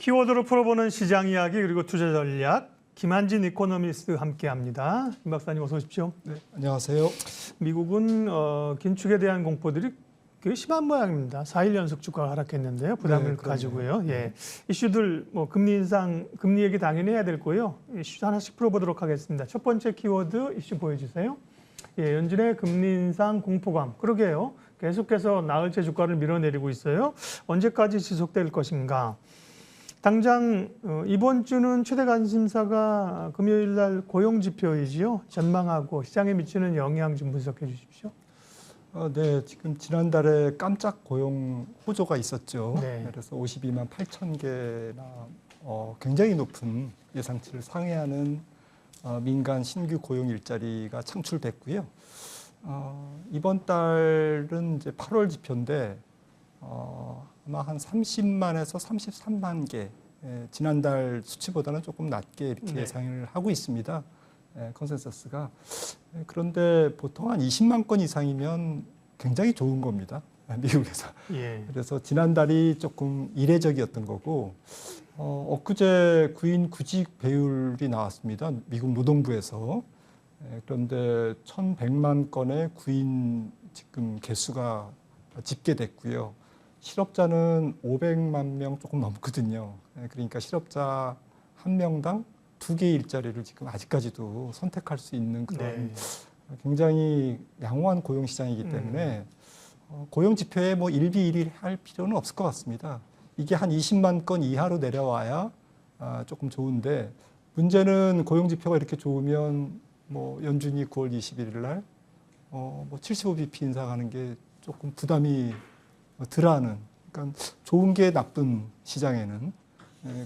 키워드로 풀어보는 시장 이야기 그리고 투자 전략 김한진 이코노미스트 함께합니다. 김 박사님 어서 오십시오. 네, 안녕하세요. 미국은 긴축에 대한 공포들이 꽤 심한 모양입니다. 4일 연속 주가가 하락했는데요. 부담을 가지고요. 예, 이슈들 금리 인상, 금리 얘기 당연히 해야 될 거고요. 이슈 하나씩 풀어보도록 하겠습니다. 첫 번째 키워드 이슈 보여주세요. 예, 연준의 금리 인상 공포감. 그러게요. 계속해서 나흘째 주가를 밀어내리고 있어요. 언제까지 지속될 것인가? 당장 이번 주는 최대 관심사가 금요일 날 고용 지표이지요. 전망하고 시장에 미치는 영향 좀 분석해 주십시오. 네, 지금 지난달에 깜짝 고용 호조가 있었죠. 네. 그래서 52만 8천 개나 굉장히 높은 예상치를 상회하는 민간 신규 고용 일자리가 창출됐고요. 이번 달은 이제 8월 지표인데 아마 한 30만에서 33만 개, 지난달 수치보다는 조금 낮게 이렇게 예상을 하고 있습니다. 컨센서스가. 그런데 보통 한 20만 건 이상이면 굉장히 좋은 겁니다. 미국에서. 예. 그래서 지난달이 조금 이례적이었던 거고, 엊그제 구인 구직 배율이 나왔습니다. 미국 노동부에서. 그런데 1,100만 건의 구인 지금 개수가 집계됐고요. 실업자는 500만 명 조금 넘거든요. 그러니까 실업자 한 명당 2개의 일자리를 지금 아직까지도 선택할 수 있는 그런 굉장히 양호한 고용 시장이기 때문에 고용 지표에 뭐 일비일비 할 필요는 없을 것 같습니다. 이게 한 20만 건 이하로 내려와야 조금 좋은데 문제는 고용 지표가 이렇게 좋으면 뭐 연준이 9월 21일 날 뭐 75bp 인상하는 게 조금 부담이 덜하는, 그러니까 좋은 게 나쁜 시장에는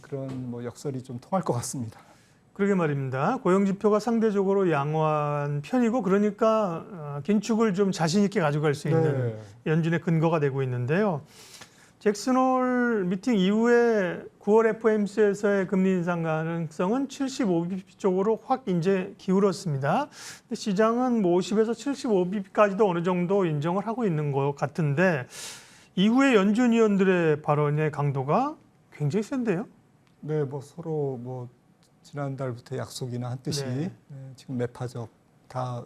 그런 뭐 역설이 좀 통할 것 같습니다. 그러게 말입니다. 고용 지표가 상대적으로 양호한 편이고 그러니까 긴축을 좀 자신 있게 가져갈 수 있는 연준의 근거가 되고 있는데요. 잭슨홀 미팅 이후에 9월 FOMC에서의 금리 인상 가능성은 75bp 쪽으로 확 이제 기울었습니다. 근데 시장은 뭐 50에서 75bp까지도 어느 정도 인정을 하고 있는 것 같은데 이후에 연준 위원들의 발언의 강도가 굉장히 센데요. 네, 뭐 서로 뭐 지난달부터 약속이나 한 뜻이 지금 매파적 다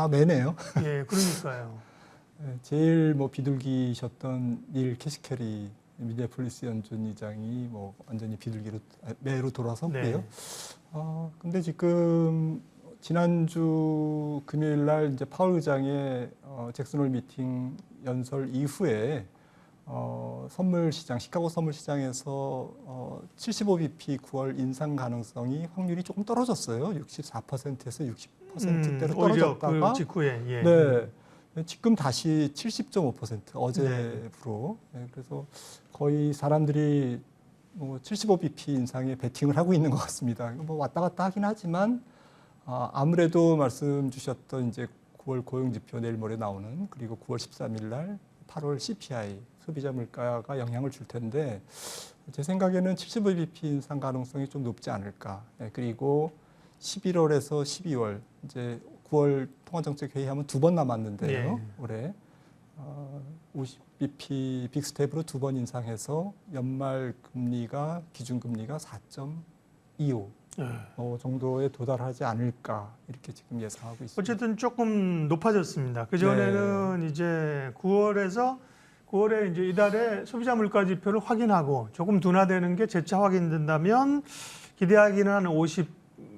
매네요. 예, 그러니까요. 제일 뭐 비둘기셨던 닐 캐시캐리 미네폴리스 연준 의장이 뭐 완전히 비둘기로 매로 돌아섰고요. 근데 지금 지난주 금요일 날 이제 파월 의장의 잭슨홀 미팅 연설 이후에 선물 시장, 시카고 선물 시장에서 75bp 9월 인상 가능성이 확률이 조금 떨어졌어요. 64%에서 60%대로 떨어졌다가 그 직후에 지금 다시 70.5% 어제부로. 그래서 거의 사람들이 뭐 75bp 인상에 베팅을 하고 있는 것 같습니다. 뭐 왔다 갔다 하긴 하지만 아무래도 말씀 주셨던 이제 9월 고용 지표 내일 모레 나오는, 그리고 9월 13일 날 8월 CPI 소비자 물가가 영향을 줄 텐데 제 생각에는 75bp 인상 가능성이 좀 높지 않을까. 그리고 11월에서 12월 이제 9월 통화정책회의하면 2번 남았는데요. 올해 50bp 빅스텝으로 2번 인상해서 연말 금리가 기준금리가 4.25 정도에 도달하지 않을까 이렇게 지금 예상하고 있습니다. 어쨌든 조금 높아졌습니다. 그 전에는 이제 9월에 이제 이달에 소비자 물가 지표를 확인하고 조금 둔화되는 게 재차 확인된다면 기대하기는 한 50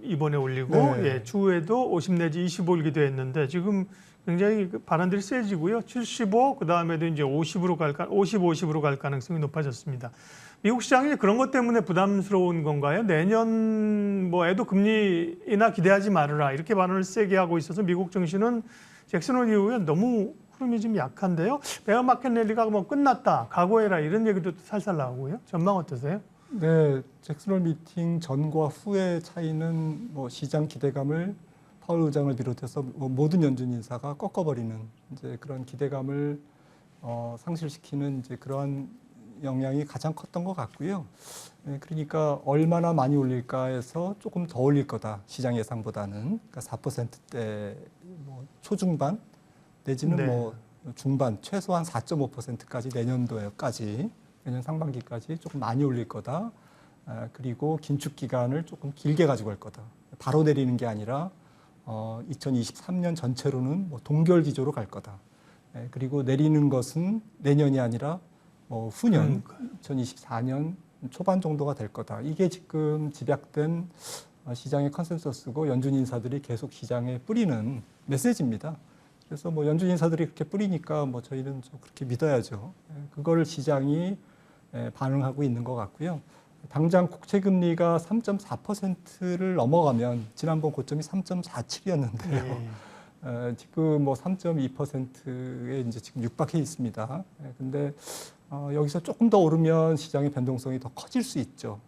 이번에 올리고 추후에도 50 내지 25 올기도 했는데 지금 굉장히 발언들이 세지고요. 75 그다음에도 이제 50으로 50으로 갈 가능성이 높아졌습니다. 미국 시장이 그런 것 때문에 부담스러운 건가요? 내년 뭐에도 금리 인하 기대하지 말아라 이렇게 발언을 세게 하고 있어서 미국 증시는 잭슨홀 이후에 너무 흐름이 좀 약한데요. 베어 마켓 랠리가 뭐 끝났다, 각오해라 이런 얘기도 살살 나오고요. 전망 어떠세요? 네, 잭슨홀 미팅 전과 후의 차이는 뭐 시장 기대감을 파월 의장을 비롯해서 모든 연준 인사가 꺾어버리는 이제 그런 기대감을 상실시키는 이제 그러한 영향이 가장 컸던 것 같고요. 그러니까 얼마나 많이 올릴까에서 조금 더 올릴 거다, 시장 예상보다는. 그러니까 4%대 뭐 초중반 내지는 뭐 중반, 최소한 4.5%까지 내년도에까지, 내년 상반기까지 조금 많이 올릴 거다. 그리고 긴축 기간을 조금 길게 가지고 갈 거다. 바로 내리는 게 아니라 2023년 전체로는 뭐 동결 기조로 갈 거다. 그리고 내리는 것은 내년이 아니라 후년 2024년 초반 정도가 될 거다. 이게 지금 집약된 시장의 컨센서스고 연준 인사들이 계속 시장에 뿌리는 메시지입니다. 그래서 뭐 연준 인사들이 그렇게 뿌리니까 뭐 저희는 좀 그렇게 믿어야죠. 그걸 시장이 반응하고 있는 것 같고요. 당장 국채 금리가 3.4%를 넘어가면 지난번 고점이 3.47이었는데요. 지금 뭐 3.2%에 이제 지금 육박해 있습니다. 근데 여기서 조금 더 오르면 시장의 변동성이 더 커질 수 있죠.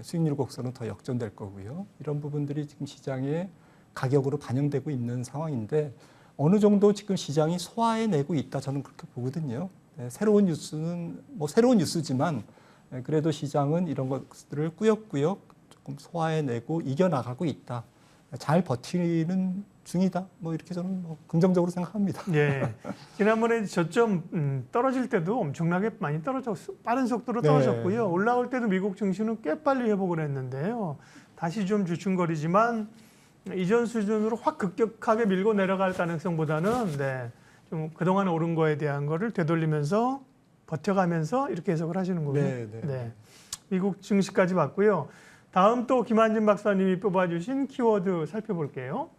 수익률 곡선은 더 역전될 거고요. 이런 부분들이 지금 시장의 가격으로 반영되고 있는 상황인데 어느 정도 지금 시장이 소화해내고 있다 저는 그렇게 보거든요. 새로운 뉴스는 뭐 새로운 뉴스지만 그래도 시장은 이런 것들을 꾸역꾸역 조금 소화해내고 이겨나가고 있다. 잘 버티는 중이다. 뭐 이렇게 저는 뭐 긍정적으로 생각합니다. 예. 지난번에 저점 떨어질 때도 엄청나게 많이 떨어졌고 빠른 속도로 떨어졌고요. 올라올 때도 미국 증시는 꽤 빨리 회복을 했는데요. 다시 좀 주춤거리지만 이전 수준으로 확 급격하게 밀고 내려갈 가능성보다는 좀 그동안 오른 거에 대한 거를 되돌리면서 버텨가면서 이렇게 해석을 하시는 거군요. 네. 미국 증시까지 봤고요. 다음 또 김한진 박사님이 뽑아주신 키워드 살펴볼게요.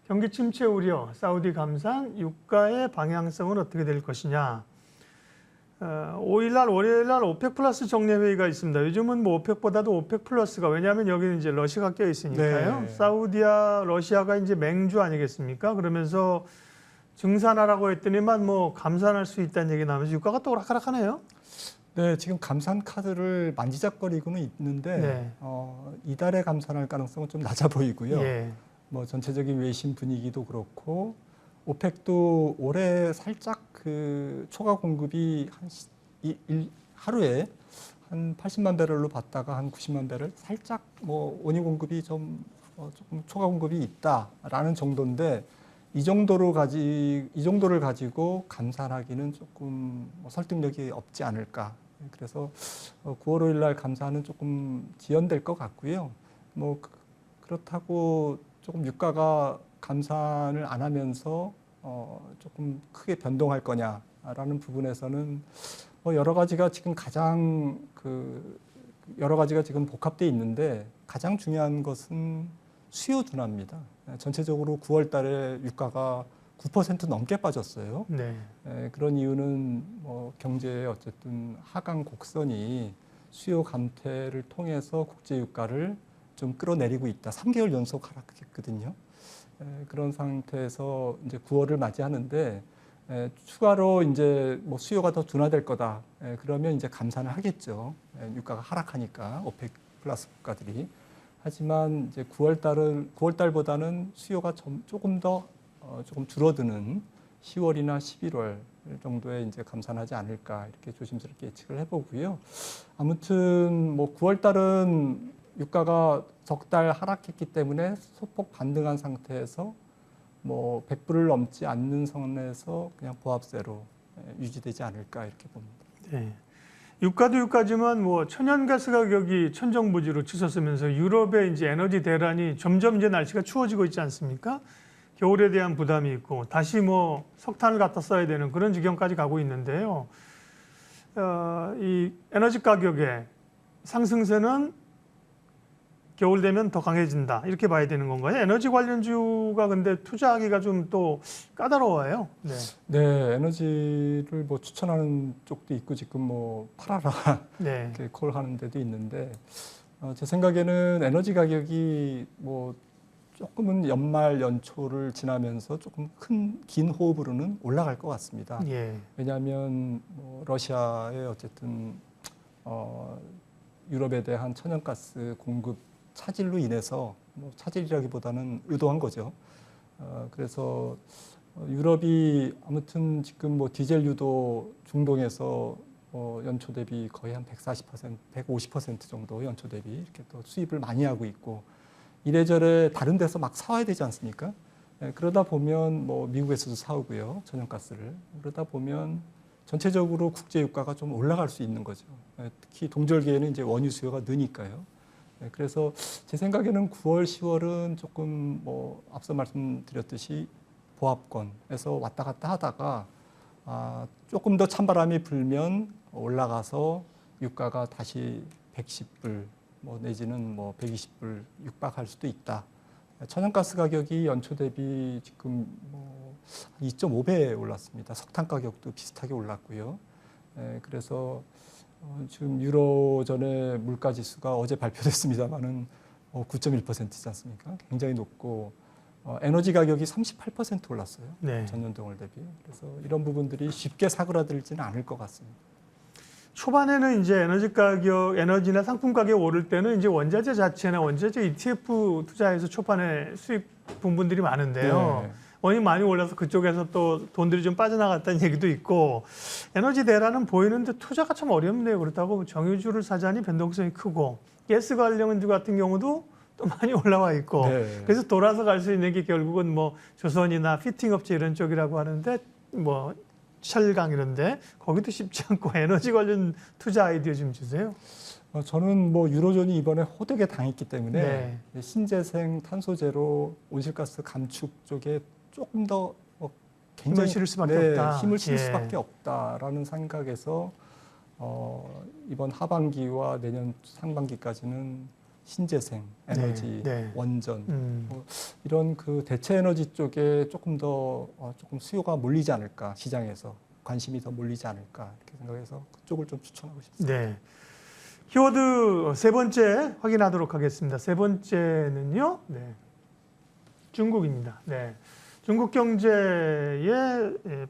경기 침체 우려, 사우디 감산, 유가의 방향성은 어떻게 될 것이냐. 5일날 월요일날 오펙 플러스 정례회의가 있습니다. 요즘은 뭐 오펙보다도 오펙 플러스가 왜냐하면 여기는 이제 러시아가 껴 있으니까요. 네. 사우디와 러시아가 이제 맹주 아니겠습니까? 그러면서 증산하라고 했더니만 뭐 감산할 수 있다는 얘기 나오면서 유가가 또 오락가락하네요. 네, 지금 감산 카드를 만지작거리고는 있는데 이달에 감산할 가능성은 좀 낮아 보이고요. 뭐 전체적인 외신 분위기도 그렇고 오펙도 올해 살짝 그 초과 공급이 하루에 한 80만 배럴로 봤다가 한 90만 배럴 살짝 뭐 원유 공급이 조금 초과 공급이 있다라는 정도인데 이 정도를 가지고 감산하기는 조금 설득력이 없지 않을까. 그래서 9월 5일 날 감산은 조금 지연될 것 같고요. 뭐 그렇다고 조금 유가가 감산을 안 하면서 조금 크게 변동할 거냐라는 부분에서는 여러 가지가 지금 여러 가지가 지금 복합돼 있는데 가장 중요한 것은 수요 둔화입니다. 전체적으로 9월 달에 유가가 9% 넘게 빠졌어요. 그런 이유는 뭐 경제의 어쨌든 하강 곡선이 수요 감퇴를 통해서 국제 유가를 좀 끌어내리고 있다. 3개월 연속 하락했거든요. 그런 상태에서 이제 9월을 맞이하는데 추가로 이제 뭐 수요가 더 둔화될 거다. 그러면 이제 감산을 하겠죠. 유가가 하락하니까 오펙 플러스 국가들이. 하지만 이제 9월 달보다는 수요가 조금 더 조금 줄어드는 10월이나 11월 정도에 이제 감산하지 않을까 이렇게 조심스럽게 예측을 해보고요. 아무튼 뭐 9월 달은 유가가 석 달 하락했기 때문에 소폭 반등한 상태에서 뭐 100불을 넘지 않는 선에서 그냥 보합세로 유지되지 않을까 이렇게 봅니다. 유가도 유가지만 뭐 천연가스 가격이 천정부지로 치솟으면서 유럽의 이제 에너지 대란이 점점 이제 날씨가 추워지고 있지 않습니까? 겨울에 대한 부담이 있고 다시 뭐 석탄을 갖다 써야 되는 그런 지경까지 가고 있는데요. 이 에너지 가격의 상승세는 겨울 되면 더 강해진다 이렇게 봐야 되는 건가요? 에너지 관련주가 근데 투자하기가 좀 또 까다로워요. 네, 에너지를 뭐 추천하는 쪽도 있고 지금 뭐 팔아라 이렇게 콜하는 데도 있는데 제 생각에는 에너지 가격이 뭐 조금은 연말 연초를 지나면서 조금 긴 호흡으로는 올라갈 것 같습니다. 왜냐하면 뭐 러시아의 어쨌든 유럽에 대한 천연가스 공급 차질로 인해서 뭐 차질이라기보다는 의도한 거죠. 그래서 유럽이 아무튼 지금 뭐 디젤유도 중동에서 연초 대비 거의 한 140%, 150% 정도 연초 대비 이렇게 또 수입을 많이 하고 있고 이래저래 다른 데서 막 사와야 되지 않습니까? 그러다 보면 뭐 미국에서도 사오고요, 천연가스를. 그러다 보면 전체적으로 국제 유가가 좀 올라갈 수 있는 거죠. 특히 동절기에는 이제 원유 수요가 느니까요. 그래서 제 생각에는 9월, 10월은 조금 뭐 앞서 말씀드렸듯이 보합권에서 왔다 갔다 하다가 조금 더 찬바람이 불면 올라가서 유가가 다시 110불 뭐 내지는 뭐 120불 육박할 수도 있다. 천연가스 가격이 연초 대비 지금 뭐 2.5배 올랐습니다. 석탄 가격도 비슷하게 올랐고요. 그래서 지금 유로존의 물가 지수가 어제 발표됐습니다만은 9.1%지 않습니까? 굉장히 높고 에너지 가격이 38% 올랐어요. 네. 전년동월 대비. 그래서 이런 부분들이 쉽게 사그라들지는 않을 것 같습니다. 초반에는 이제 에너지 가격, 에너지나 상품 가격 오를 때는 이제 원자재 자체나 원자재 ETF 투자해서 초반에 수익 본 분들이 많은데요. 네. 원이 많이 올라서 그쪽에서 또 돈들이 좀 빠져나갔다는 얘기도 있고 에너지 대란은 보이는데 투자가 참 어렵네요. 그렇다고 정유주를 사자니 변동성이 크고 가스 관련주 같은 경우도 또 많이 올라와 있고 네. 그래서 돌아서 갈 수 있는 게 결국은 뭐 조선이나 피팅 업체 이런 쪽이라고 하는데 뭐 철강 이런데 거기도 쉽지 않고 에너지 관련 투자 아이디어 좀 주세요. 저는 뭐 유로존이 이번에 호되게 당했기 때문에 네. 신재생, 탄소제로, 온실가스 감축 쪽에 조금 더 힘을 실을 수밖에 없다. 힘을 실을 예. 수밖에 없다라는 생각에서 이번 하반기와 내년 상반기까지는 신재생, 에너지, 네. 원전 이런 그 대체 에너지 쪽에 조금 더 조금 수요가 몰리지 않을까 시장에서 관심이 더 몰리지 않을까 이렇게 생각해서 그쪽을 좀 추천하고 싶습니다. 네. 키워드 세 번째 확인하도록 하겠습니다. 세 번째는요. 네. 중국입니다. 네. 중국 경제에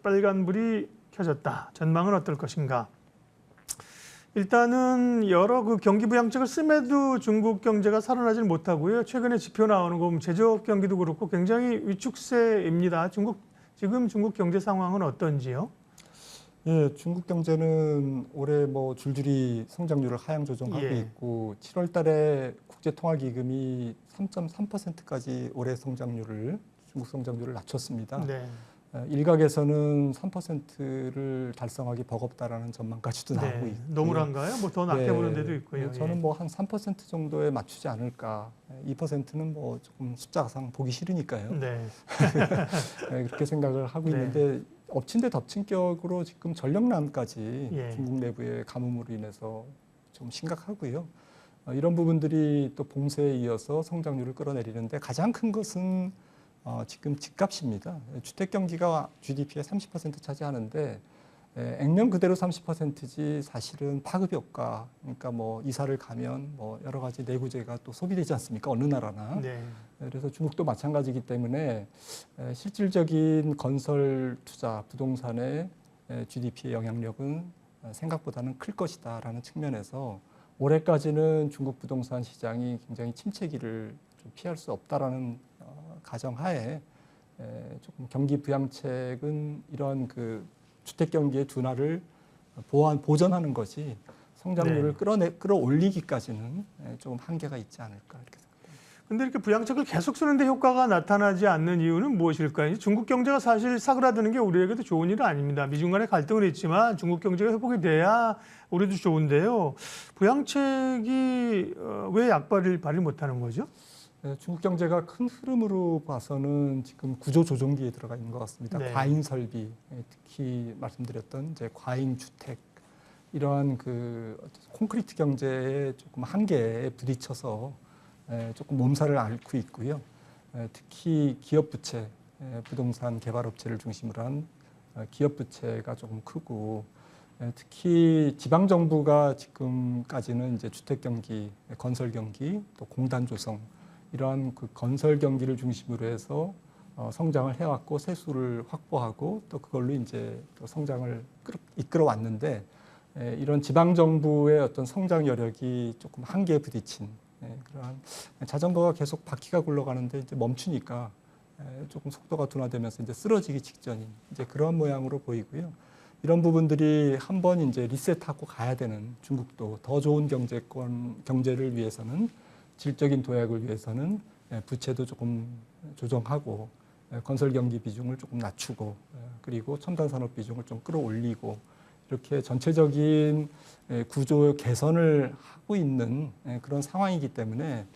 빨간불이 켜졌다. 전망은 어떨 것인가? 일단은 여러 그 경기 부양책을 씀에도 중국 경제가 살아나질 못하고요. 최근에 지표 나오는 거 보면 제조업 경기도 그렇고 굉장히 위축세입니다. 지금 중국 경제 상황은 어떤지요? 예, 중국 경제는 올해 뭐 줄줄이 성장률을 하향 조정하고 예. 있고 7월 달에 국제통화기금이 3.3%까지 올해 성장률을 중국 성장률을 낮췄습니다. 네. 일각에서는 3%를 달성하기 버겁다라는 전망까지도 나오고 있고 너무란가요? 뭐 더 낮게 보는 데도 있고요. 저는 뭐 한 3% 정도에 맞추지 않을까. 2%는 뭐 조금 숫자상 보기 싫으니까요. 네. 그렇게 생각을 하고 네. 있는데 엎친 데 덮친 격으로 지금 전력난까지 예. 중국 내부의 가뭄으로 인해서 좀 심각하고요. 이런 부분들이 또 봉쇄에 이어서 성장률을 끌어내리는데 가장 큰 것은 지금 집값입니다. 주택 경기가 GDP의 30% 차지하는데 액면 그대로 30%지 사실은 파급 효과, 그러니까 뭐 이사를 가면 뭐 여러 가지 내구재가 또 소비되지 않습니까? 어느 나라나. 네. 그래서 중국도 마찬가지이기 때문에 실질적인 건설 투자, 부동산의 GDP의 영향력은 생각보다는 클 것이다라는 측면에서 올해까지는 중국 부동산 시장이 굉장히 침체기를 좀 피할 수 없다라는 가정하에 조금 경기 부양책은 이런 그 주택 경기의 둔화를 보전하는 것이 성장률을 끌어올리기까지는 조금 한계가 있지 않을까 이렇게 생각합니다. 근데 이렇게 부양책을 계속 쓰는데 효과가 나타나지 않는 이유는 무엇일까요? 중국 경제가 사실 사그라드는 게 우리에게도 좋은 일은 아닙니다. 미중 간의 갈등은 있지만 중국 경제가 회복이 돼야 우리도 좋은데요. 부양책이 왜 약발을 발휘 못하는 거죠? 중국 경제가 큰 흐름으로 봐서는 지금 구조 조정기에 들어가 있는 것 같습니다. 네. 과잉 설비, 특히 말씀드렸던 이제 과잉 주택 이러한 그 콘크리트 경제의 조금 한계에 부딪혀서 조금 몸살을 앓고 있고요. 특히 기업 부채, 부동산 개발 업체를 중심으로 한 기업 부채가 조금 크고 특히 지방 정부가 지금까지는 이제 주택 경기, 건설 경기, 또 공단 조성 이러한 그 건설 경기를 중심으로 해서 성장을 해왔고 세수를 확보하고 또 그걸로 이제 또 성장을 이끌어 왔는데 이런 지방 정부의 어떤 성장 여력이 조금 한계에 부딪힌 그러한 자전거가 계속 바퀴가 굴러가는데 이제 멈추니까 조금 속도가 둔화되면서 이제 쓰러지기 직전인 이제 그런 모양으로 보이고요. 이런 부분들이 한번 이제 리셋하고 가야 되는 중국도 더 좋은 경제를 위해서는 질적인 도약을 위해서는 부채도 조금 조정하고 건설 경기 비중을 조금 낮추고 그리고 첨단 산업 비중을 좀 끌어올리고 이렇게 전체적인 구조 개선을 하고 있는 그런 상황이기 때문에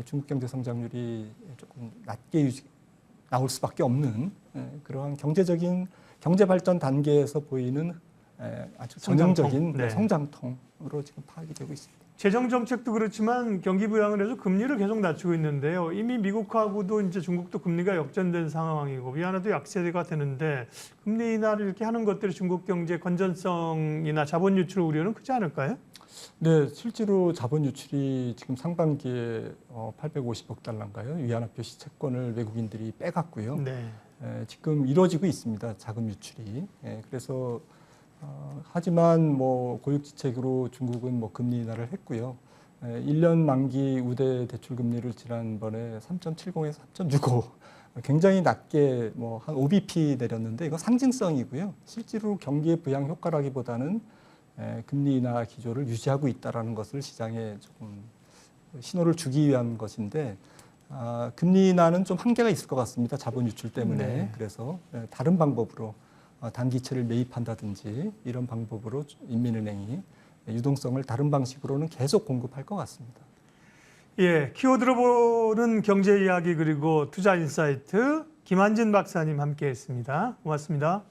중국 경제 성장률이 조금 낮게 나올 수밖에 없는 그러한 경제 발전 단계에서 보이는 아주 전형적인 네. 성장통으로 지금 파악이 되고 있습니다. 재정 정책도 그렇지만 경기 부양을 해서 금리를 계속 낮추고 있는데요. 이미 미국하고도 이제 중국도 금리가 역전된 상황이고 위안화도 약세가 되는데 금리 인하를 이렇게 하는 것들이 중국 경제 건전성이나 자본 유출 우려는 크지 않을까요? 네, 실제로 자본 유출이 지금 상반기에 850억 달러인가요? 위안화표 시채권을 외국인들이 빼갔고요. 네. 지금 이루어지고 있습니다. 자금 유출이. 그래서 하지만 뭐 고육지책으로 중국은 뭐 금리 인하를 했고요. 1년 만기 우대 대출 금리를 지난번에 3.70에서 3.65 굉장히 낮게 뭐 한 5bp 내렸는데 이거 상징성이고요. 실제로 경기의 부양 효과라기보다는 금리 인하 기조를 유지하고 있다라는 것을 시장에 조금 신호를 주기 위한 것인데 금리 인하는 좀 한계가 있을 것 같습니다. 자본 유출 때문에. 네. 그래서 다른 방법으로 단기채를 매입한다든지 이런 방법으로 인민은행이 유동성을 다른 방식으로는 계속 공급할 것 같습니다. 예, 키워드로 보는 경제 이야기 그리고 투자 인사이트 김한진 박사님 함께했습니다. 고맙습니다.